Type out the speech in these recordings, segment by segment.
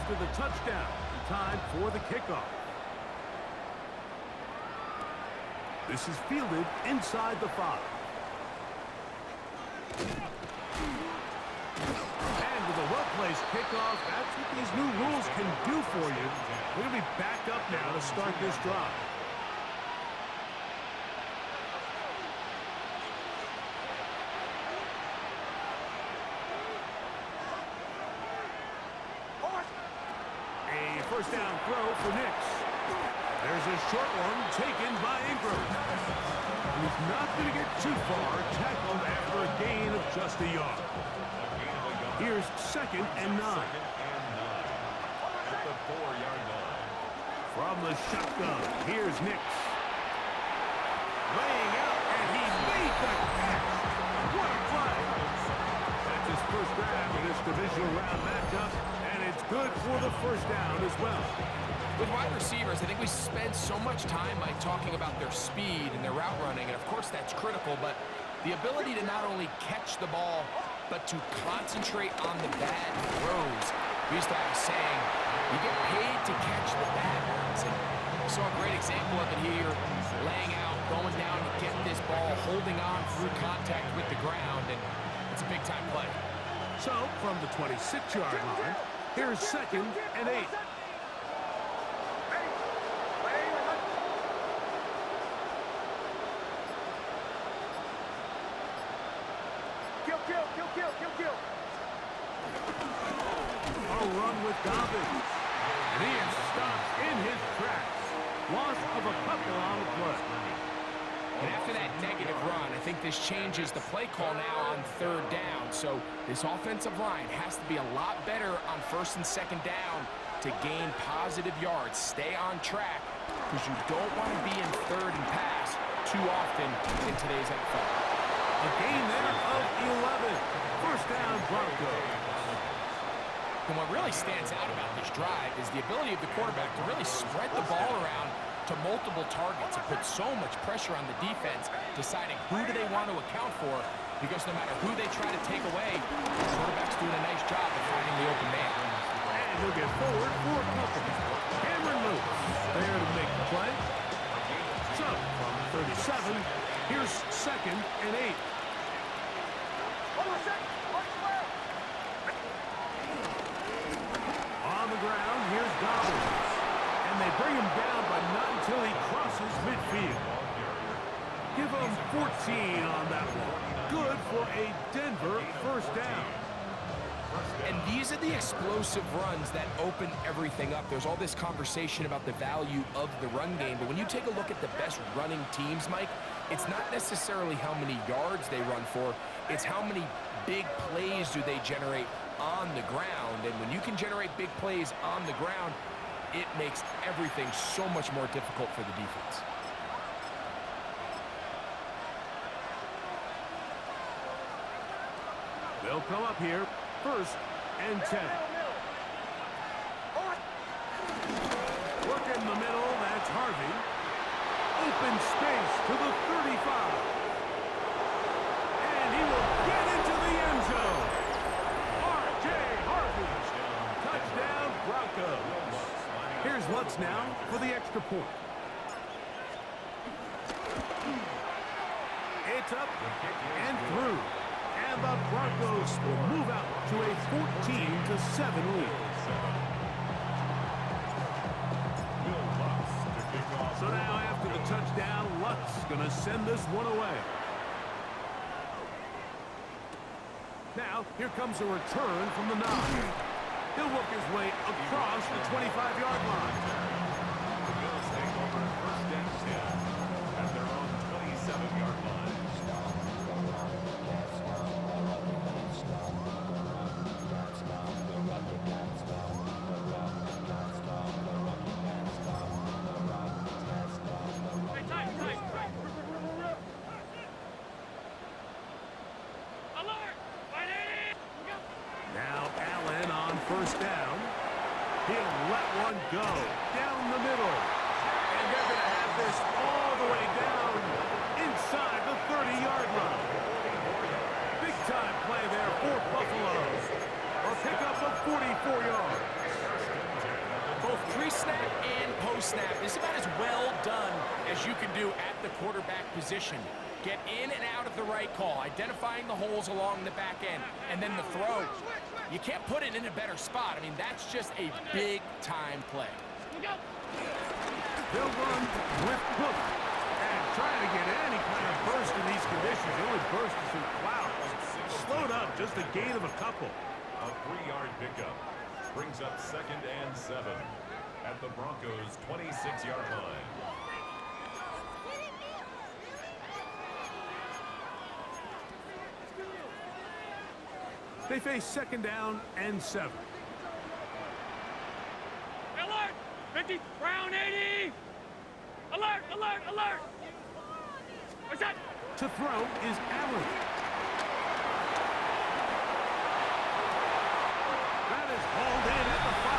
after the touchdown, time for the kickoff. This is fielded inside the 5. And with a well-placed kickoff, that's what these new rules can do for you. We're going to be back up now to start this drive. A first down throw for Nix. There's a short one taken by Ingram. He's not going to get too far, tackled after a gain of just a yard. Here's 2nd and 9. At the 4-yard line. From the shotgun, here's Nix. Laying out, and he made the catch. What a play. That's his first grab in this divisional round matchup, and it's good for the first down as well. With wide receivers, I think we spend so much time by talking about their speed and their route running, and of course that's critical, but the ability to not only catch the ball, but to concentrate on the bad throws. We used to have a saying, you get paid to catch the bad ones, and we saw a great example of it here, laying out, going down to get this ball, holding on through contact with the ground, and it's a big-time play. So, from the 26-yard line, here's 2nd and 8. Kill. A run with Dobbins. And he is stopped in his tracks. Loss of a couple on the play. And after that negative run, I think this changes the play call now on 3rd down. So this offensive line has to be a lot better on 1st and 2nd down to gain positive yards. Stay on track because you don't want to be in 3rd and pass too often in today's NFL. A gain there of 11. First down, Broncos. And what really stands out about this drive is the ability of the quarterback to really spread the ball around to multiple targets. It puts so much pressure on the defense, deciding who do they want to account for, because no matter who they try to take away, the quarterback's doing a nice job of finding the open man. And he'll get forward for a couple. Cameron Lewis there to make the play. So, from 37, here's 2nd and 8. On the ground, here's Dobbins. And they bring him down, but not until he crosses midfield. Give him 14 on that one. Good for a Denver first down. And these are the explosive runs that open everything up. There's all this conversation about the value of the run game, but when you take a look at the best running teams, Mike, it's not necessarily how many yards they run for, it's how many big plays do they generate on the ground. And when you can generate big plays on the ground, it makes everything so much more difficult for the defense. They'll come up here, 1st and 10. Work in the middle, that's Harvey. Open space to the 35. And he will get into the end zone. R.J. Harvey. Touchdown, Broncos. Here's Lutz now for the extra point. It's up and through. And the Broncos will move out to a 14-7 lead. So now after the touchdown, Lutz going to send this one away. Now, here comes a return from the 9. He'll work his way across the 25-yard line. The Bills take over 1st and 10 at their own 27-yard line. Now Allen on 1st down. He'll let one go down the middle. And they're going to have this all the way down inside the 30-yard line. Big-time play there for Buffalo. A pickup of 44 yards. Pre-snap and post-snap is about as well done as you can do at the quarterback position. Get in and out of the right call, identifying the holes along the back end, and then the throw. You can't put it in a better spot. I mean, that's just a big-time play. They'll run with Cook. And trying to get any kind of burst in these conditions. The only burst is in clouds. Slowed up, just a gain of a couple. A 3-yard pickup brings up 2nd and 7 at the Broncos' 26-yard line. They face 2nd down and 7. Alert! 50, Brown 80! Alert, alert, alert! What's that? To throw is Allen. That is hauled in at the 5.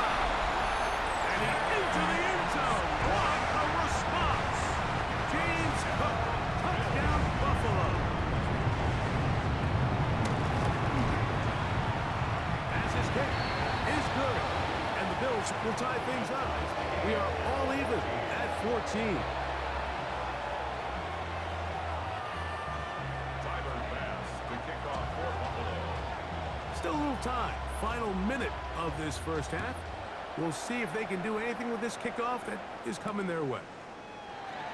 And he's into the end zone. What a response! James Cook, touchdown Buffalo. His kick is good, and the Bills will tie things up. We are all even at 14. Tyler pass to kick off for Buffalo. Still a little time. Final minute of this first half. We'll see if they can do anything with this kickoff that is coming their way.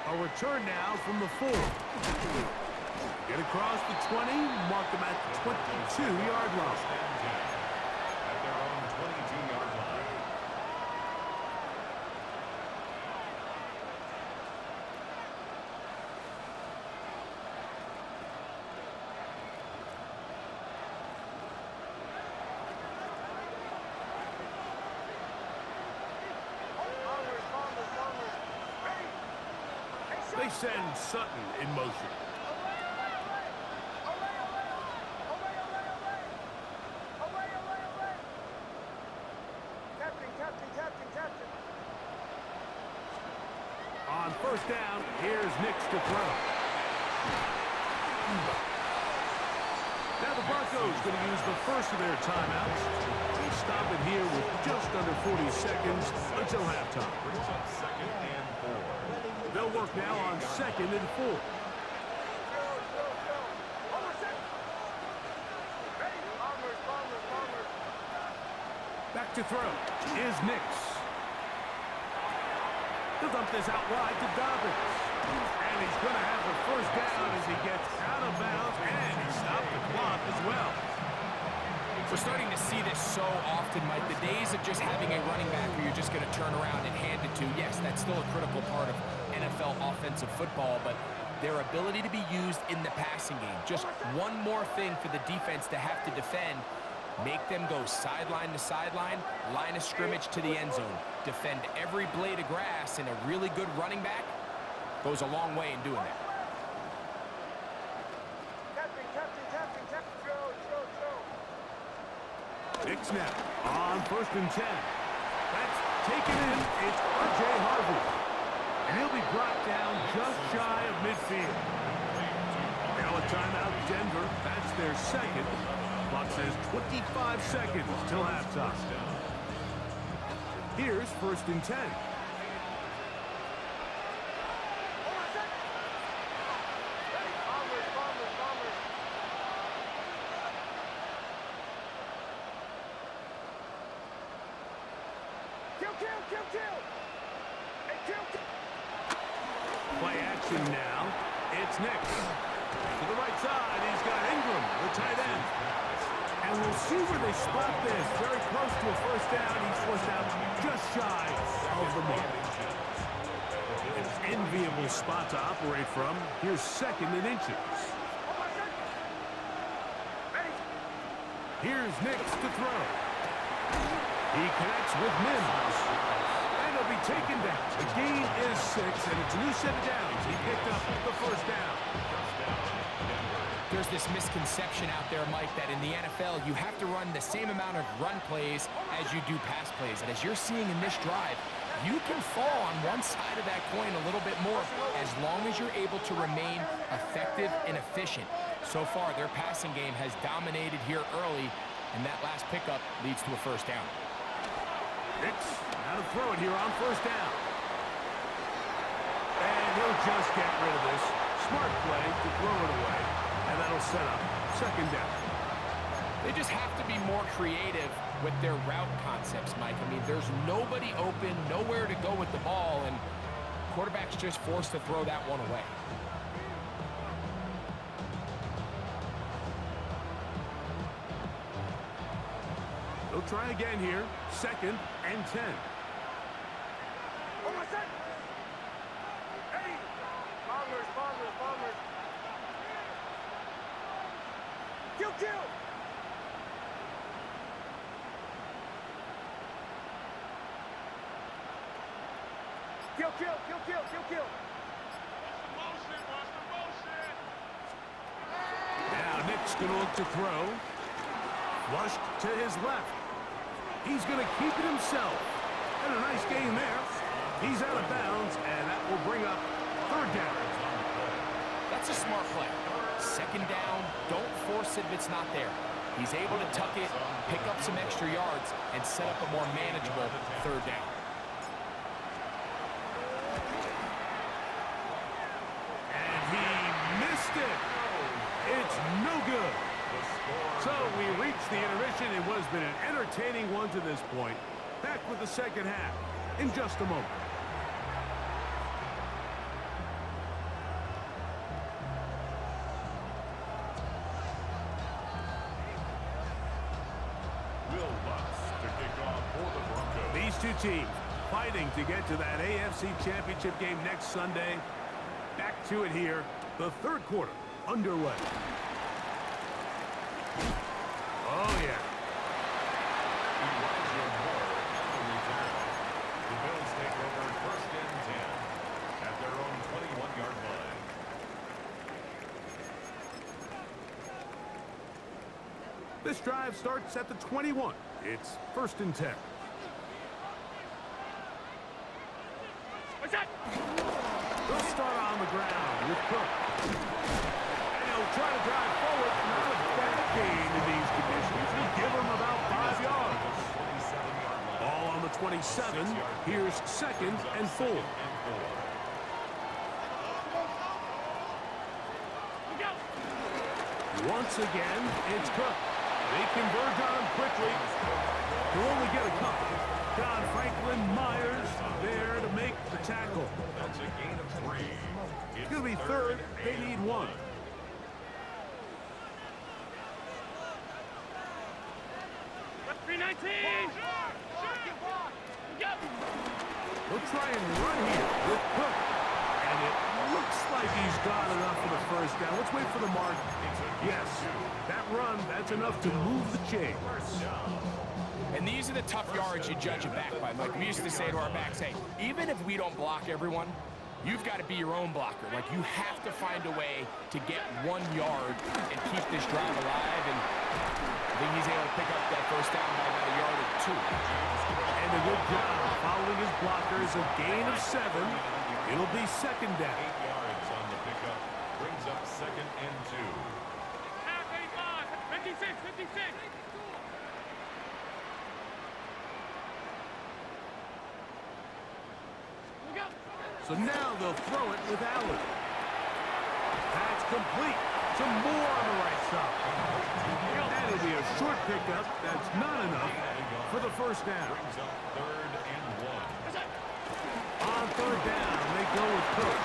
A return now from the 4. Get across the 20, mark them at the 22-yard line. They send Sutton in motion. Captain. On first down, here's Nix to throw. Now the Broncos going to use the first of their timeouts. They stop it here with just under 40 seconds until halftime. Brings up 2nd and 4. They'll work now on 2nd and 4. Back to throw is Nix. He'll dump this out wide to Dobbins. And he's going to have the first down as he gets out of bounds, and he stopped the clock as well. We're starting to see this so often, Mike. The days of just having a running back who you're just going to turn around and hand it to, yes, that's still a critical part of NFL offensive football, but their ability to be used in the passing game, just one more thing for the defense to have to defend, make them go sideline to sideline, line of scrimmage to the end zone, defend every blade of grass, and a really good running back goes a long way in doing that. Nix now on 1st and 10. That's taken in. It's R.J. Harvey. And he'll be brought down just shy of midfield. Now a timeout, Denver. That's their second. Clock says 25 seconds till halftime. Here's 1st and 10. Play action now. It's Nix. To the right side, he's got Ingram, the tight end. And we'll see where they spot this. Very close to a first down. He's forced out just shy of the mark. An enviable spot to operate from. Here's 2nd and inches. Here's Nix to throw. He connects with Mims. And he'll be taken down. The gain is 6, and it's a new set of downs. He picked up the first down. There's this misconception out there, Mike, that in the NFL, you have to run the same amount of run plays as you do pass plays. And as you're seeing in this drive, you can fall on one side of that coin a little bit more as long as you're able to remain effective and efficient. So far, their passing game has dominated here early, and that last pickup leads to a first down. Nix Now to throw it here on first down. And he'll just get rid of this. Smart play to throw it away. And that'll set up second down. They just have to be more creative with their route concepts, Mike. I mean, there's nobody open, nowhere to go with the ball, and quarterback's just forced to throw that one away. They'll try again here. Second and 10. Hold on, set. Hey! Bombers, bombers, bombers. Kill, kill! Kill, kill, kill, kill, kill, kill. Watch the motion. Now Nick's going to look to throw. Flushed to his left. He's going to keep it himself. And a nice game there. He's out of bounds, and that will bring up third down. That's a smart play. Second down, don't force it if it's not there. He's able to tuck it, pick up some extra yards, and set up a more manageable third down. And he missed it. It's no good. So we reached the intermission in what has been an entertaining one to this point. Back with the second half in just a moment. These two teams fighting to get to that AFC Championship game next Sunday. Back to it here. The third quarter underway. Oh, yeah. The Bills take over first and 10 at their own 21-yard line. This drive starts at the 21. It's first and 10. What's that? They'll start on the ground with Cook. And he'll try to drive forward. Not a bad gain in these conditions. He'll give him about 5 yards. Ball on the 27. Here's second and 4. Once again, it's Cook. They converge on him quickly. He'll only get a couple. Don Franklin Myers there to make the tackle. That's a gain of 3. It's going to be third. They need 1. That's 319. He'll try and run here with Cook. And it looks like he's got enough for the first down. Let's wait for the mark. Yes, that run, that's enough to move the chains. And these are the tough yards you judge it back by. Like we used to say to our backs, hey, even if we don't block everyone, you've got to be your own blocker. Like you have to find a way to get 1 yard and keep this drive alive. And I think he's able to pick up that first down by about a yard or 2. And a good job following his blockers, a gain of 7. It'll be second down. 8 yards on the pickup brings up second and 2. 56, 56. So now they'll throw it with Allen. That's complete. Some more on the right side. That'll be a short pickup. That's not enough for the first down. Brings up third and 1. On third down, they go with Cook.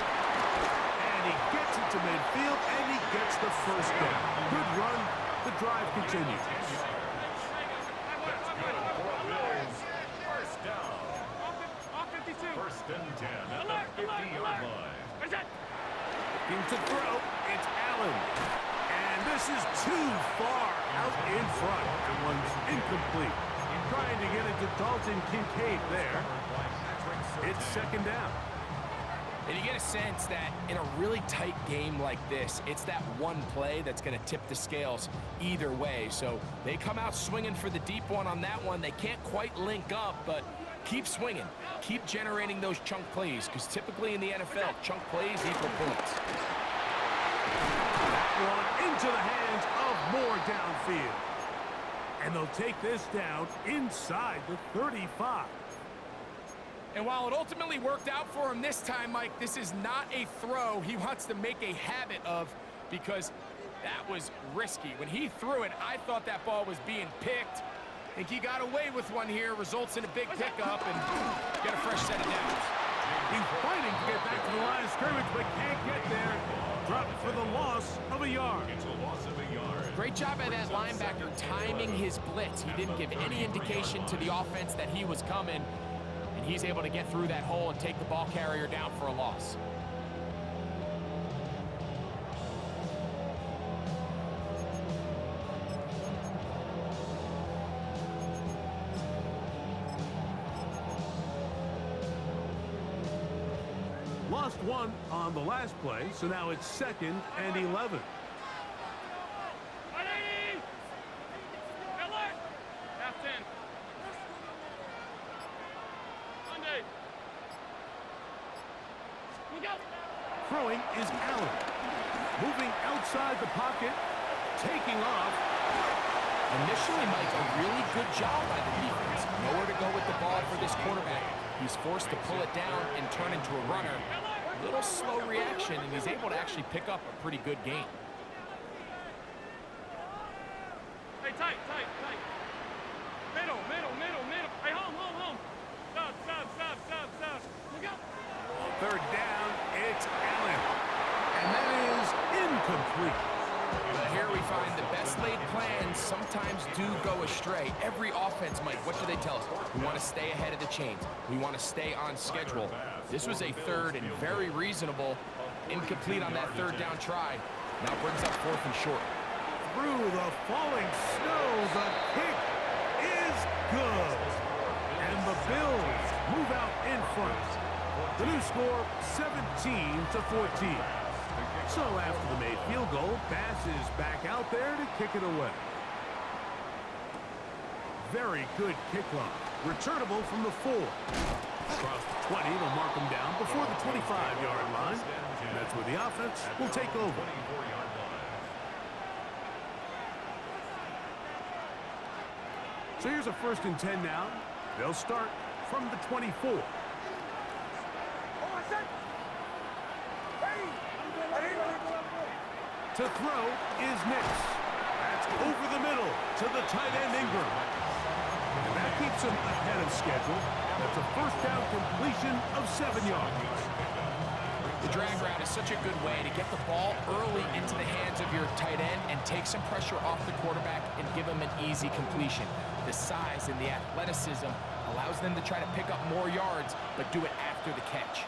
And he gets it to midfield, and he gets the first down. Good run. The drive continues. That's good for Bills. First down. First and 10 at the 50-yard line. Looking to throw, it's Allen. And this is too far out in front. That one's incomplete. Trying to get it to Dalton Kincaid there. It's second down. And you get a sense that in a really tight game like this, it's that one play that's going to tip the scales either way. So they come out swinging for the deep one on that one. They can't quite link up, but keep swinging. Keep generating those chunk plays, because typically in the NFL, chunk plays equal points. That one into the hands of Moore downfield. And they'll take this down inside the 35. And while it ultimately worked out for him this time, Mike, this is not a throw he wants to make a habit of, because that was risky. When he threw it, I thought that ball was being picked. I think he got away with one here, results in a big pickup, and get a fresh set of downs. He's fighting to get back to the line of scrimmage, but can't get there. Dropped for the loss of a yard. It's a loss of a yard. Great job by that linebacker timing his blitz. He didn't give any indication to the offense that he was coming, and he's able to get through that hole and take the ball carrier down for a loss. Lost one on the last play, so now it's 2nd and 11. Throwing is Allen. Moving outside the pocket, taking off. Initially, Mike, a really good job by the defense. Nowhere to go with the ball for this quarterback. He's forced to pull it down and turn into a runner. A little slow reaction, and he's able to actually pick up a pretty good game. Hey, tight. Middle. Hey, home. Stop. Look out. Third down, it's Allen. And that is incomplete. But here we find the best laid plans sometimes do go astray. Every offense, Mike, what do they tell us? We want to stay ahead of the chains. We want to stay on schedule. This was a third and very reasonable. Incomplete on that third down try. Now brings up 4th and short. Through the falling snow, the kick is good. And the Bills move out in front. The new score, 17-14. So after the made field goal, Bass is back out there to kick it away. Very good kickoff. Returnable from the 4. Across the 20, they'll mark him down before the 25-yard line. And that's where the offense will take over. So here's a 1st and 10 now. They'll start from the 24. To throw is Nix. That's over the middle to the tight end Ingram. And that keeps him ahead of schedule. That's a 1st down completion of 7 yards. The drag route is such a good way to get the ball early into the hands of your tight end and take some pressure off the quarterback and give him an easy completion. The size and the athleticism allows them to try to pick up more yards, but do it after the catch.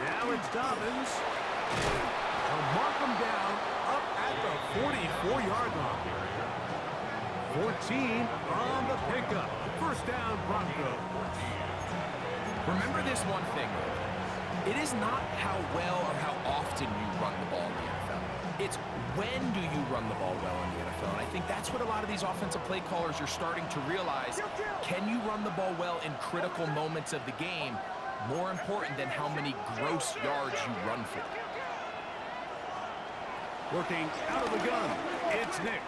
Now it's Dobbins. They'll mark him down up at the 44-yard line. 14 on the pickup. 1st down, Broncos. Remember this one thing, it is not how well or how often you run the ball in the NFL. It's when do you run the ball well in the NFL. And I think that's what a lot of these offensive play callers are starting to realize. Can you run the ball well in critical moments of the game? More important than how many gross yards you run for. Working out of the gun, it's Nix.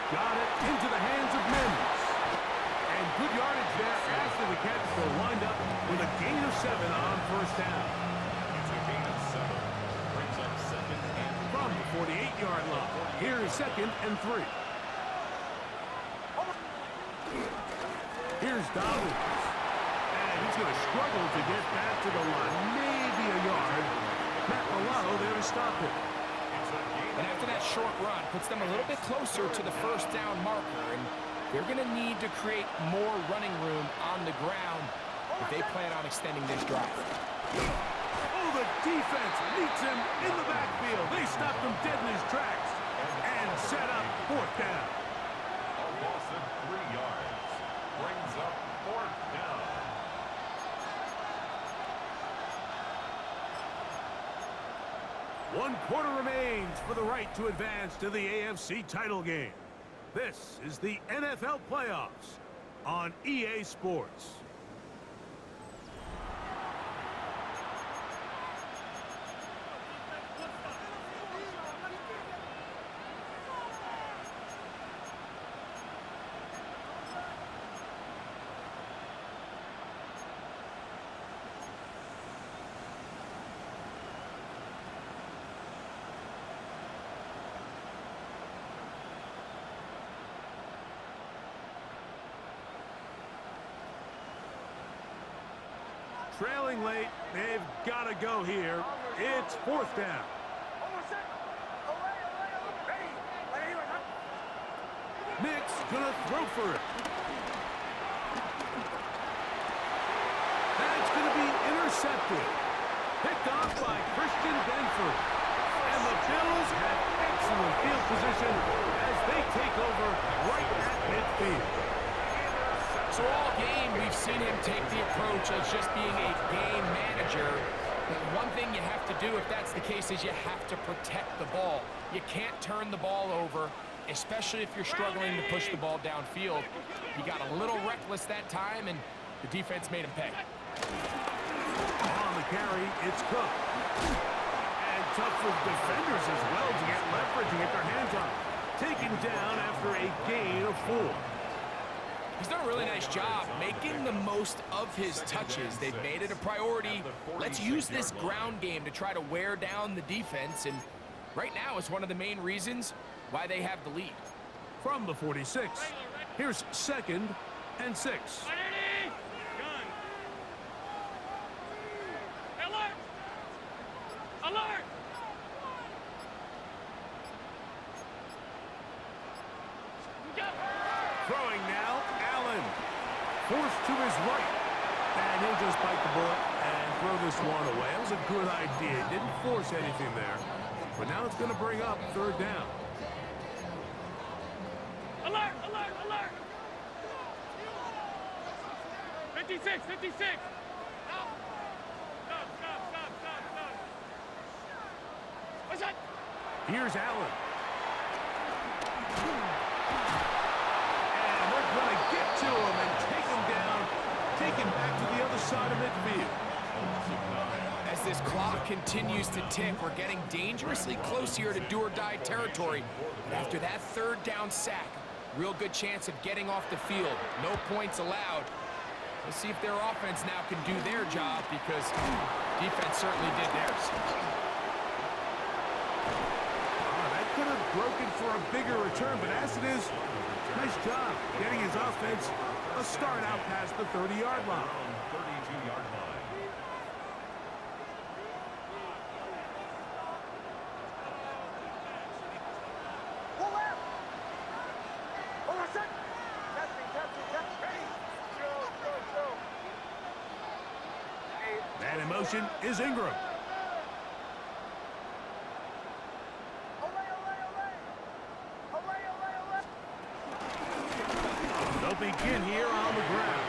Got it into the hands of Mims. And good yardage there after the catch. They'll wind up with a gain of 7 on 1st down. It's a gain of 7. Brings up 2nd and from the 48-yard line. Here is 2nd and 3. Here's Dobbins. And he's going to struggle to get back to the line. Maybe a yard. Matt Milano there to stop it. And after that short run, puts them a little bit closer to the 1st down marker. And they're going to need to create more running room on the ground if they plan on extending this drive. Oh, the defense meets him in the backfield. They stopped him dead in his tracks and set up 4th down. a loss of 3 yards. Brings up 4th down. One quarter remains for the right to advance to the AFC title game. This is the NFL playoffs on EA Sports. Trailing late, they've got to go here. It's fourth down. Nick's gonna throw for it. That's gonna be intercepted. Picked off by Christian Benford. And the Bills have excellent field position as they take over right at midfield. So all game, we've seen him take the approach as just being a game manager. But one thing you have to do if that's the case is you have to protect the ball. You can't turn the ball over, especially if you're struggling to push the ball downfield. He got a little reckless that time, and the defense made him pay. On the carry, it's Cook. And tough with defenders as well to get leverage and get their hands on. Taken down after a gain of 4. He's done a really nice job making the most of his touches. They've made it a priority. Let's use this ground game to try to wear down the defense, and right now it's one of the main reasons why they have the lead. From the 46, here's 2nd and 6. Alert! Alert! Throwing now, Allen. Forced to his right. And he'll just bite the bullet and throw this one away. That was a good idea. Didn't force anything there. But now it's going to bring up 3rd down. Alert! Alert! Alert! 56! 56! Stop! Stop! Stop! Stop! What's that? Here's Allen. And they're going to get to him and take him down. Take him back to the other side of midfield. As this clock continues to tick, we're getting dangerously close here to do-or-die territory. But after that 3rd down sack, real good chance of getting off the field. No points allowed. Let's see if their offense now can do their job, because defense certainly did theirs. That could have broken for a bigger return, but as it is, nice job getting his offense a start out past the 30-yard line. 32-yard line. Man in motion is Ingram. They'll begin here on the ground.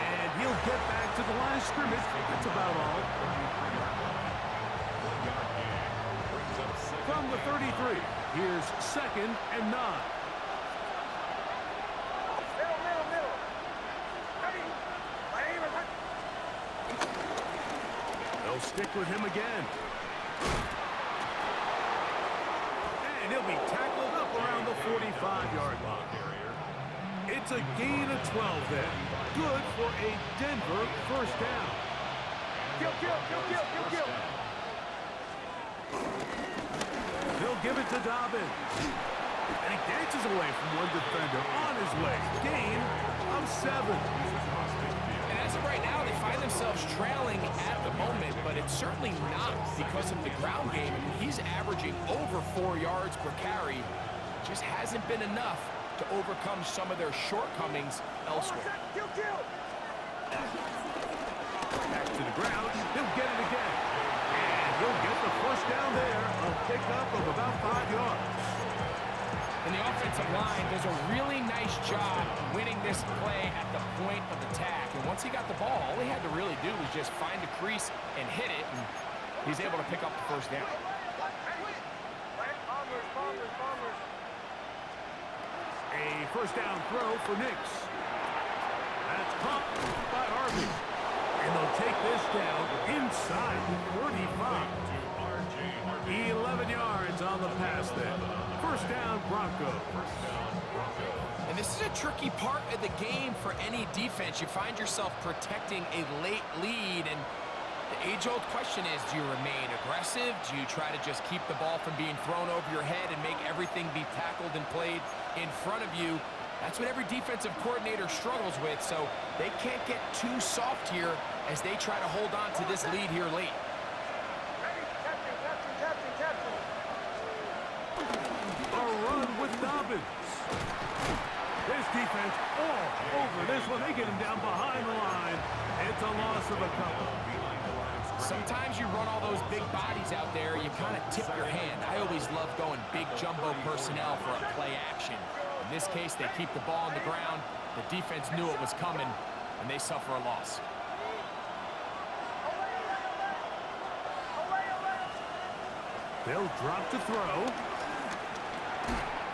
And he'll get back to the line of scrimmage. That's about all. From the 33, here's 2nd and 9. They'll stick with him again. And he'll be tackled up around the 45-yard line. It's a gain of 12 then. Good for a Denver 1st down. Kill! They'll give it to Dobbins. And he dances away from one defender on his way. Gain of 7. And as of right now, they find themselves trailing at the moment, but it's certainly not because of the ground game. He's averaging over 4 yards per carry. Just hasn't been enough to overcome some of their shortcomings elsewhere. Back to the ground. He'll get it again. And he'll get the 1st down there. A pickup of about 5 yards. And the offensive line does a really nice job winning this play at the point of attack. And once he got the ball, all he had to really do was just find the crease and hit it. And he's able to pick up the 1st down. A 1st down throw for Nix. That's caught by Harvey. And they'll take this down inside the 35. 11 yards on the pass then. 1st down, Broncos. And this is a tricky part of the game for any defense. You find yourself protecting a late lead, and the age-old question is, do you remain aggressive? Do you try to just keep the ball from being thrown over your head and make everything be tackled and played in front of you? That's what every defensive coordinator struggles with, so they can't get too soft here as they try to hold on to this lead here late. A run with Dobbins. This defense all over this one. They get him down behind the line. It's a loss of a couple. Sometimes you run all those big bodies out there, you kind of tip your hand. I always love going big jumbo personnel for a play action. In this case, they keep the ball on the ground. The defense knew it was coming, and they suffer a loss. They'll drop to throw.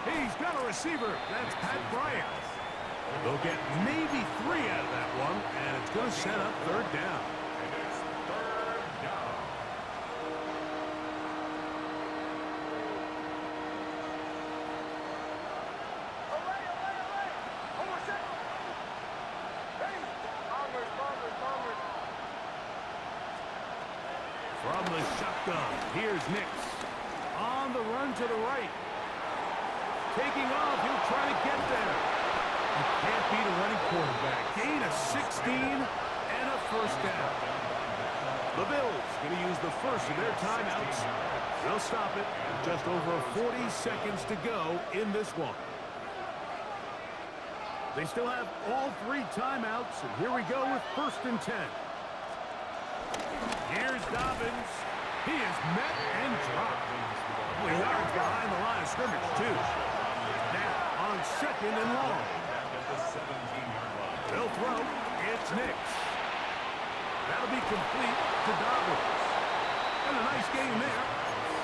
He's got a receiver. That's Pat Bryant. They'll get maybe 3 out of that one, and it's going to set up third down. And it's third down. From the shotgun, here's Nix. On the run to the right. Taking off, he'll try to get there. You can't beat a running quarterback. Gain of 16 and a first down. The Bills going to use the first of their timeouts. They'll stop it with just over 40 seconds to go in this one. They still have all 3 timeouts, and here we go with first and 10. Here's Dobbins. He is met and dropped. Couple of yards behind the line of scrimmage, too. Now, on second and long. They'll throw. It's Nix. That'll be complete to Dobbins. And a nice game there.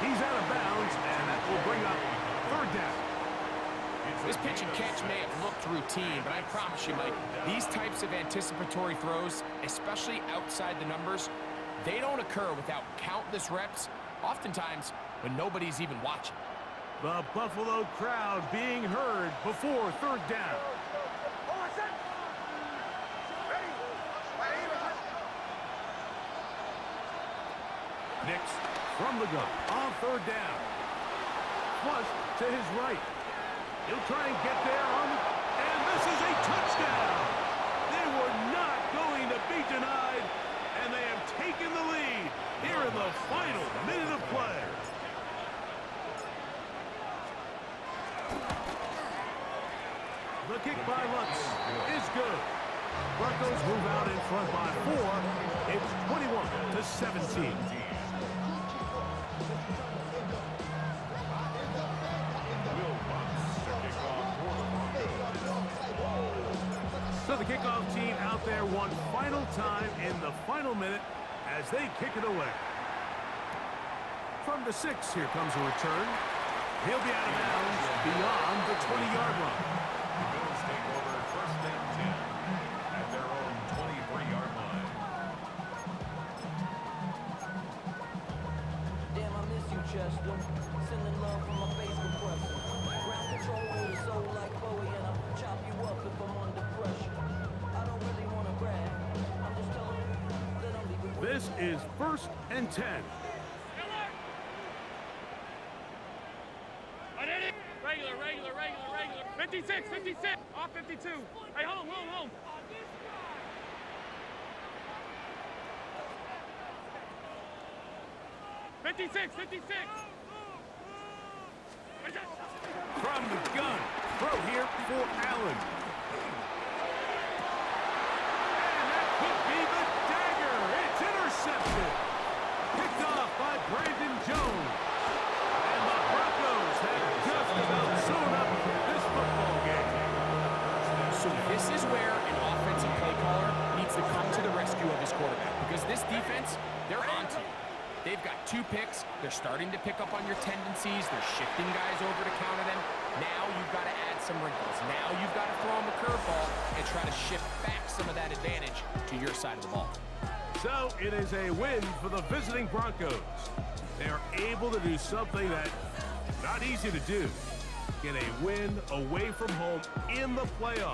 He's out of bounds, and that will bring up third down. This pitch and catch may have looked routine, but I promise you, Mike, these types of anticipatory throws, especially outside the numbers, they don't occur without countless reps, oftentimes when nobody's even watching. The Buffalo crowd being heard before third down. Nix from the gun on third down. Flush to his right. He'll try and get there and this is a touchdown. They were not going to be denied, and they have taken the lead here in the final minute of play. The kick by Lutz is good. Broncos move out in front by 4. It's 21-17. So the kickoff team out there one final time in the final minute as they kick it away. From the 6, here comes a return. He'll be out of bounds beyond the 20-yard line. The Bills take over first and 10 at their own 23-yard line. Damn, I miss you, Chester. Sending love from my Facebook question. Ground control with a soul like Bowie, and I'll chop you up if I'm under pressure. I don't really want to brag. I'm just telling you that I'm leaving. This is first and 10. Regular. 56. Off 52. Hey, home. 56. From the gun. Throw here for Allen. And that could be the dagger. It's intercepted. Picked off by Brandon Jones. And the Broncos have just about sewn up this football game. So this is where an offensive play caller needs to come to the rescue of his quarterback, because this defense, they're onto you. They've got 2 picks. They're starting to pick up on your tendencies. They're shifting guys over to counter them. Now you've got to add some wrinkles. Now you've got to throw them the curveball and try to shift back some of that advantage to your side of the ball. So it is a win for the visiting Broncos. They are able to do something that not easy to do. Get a win away from home in the playoffs.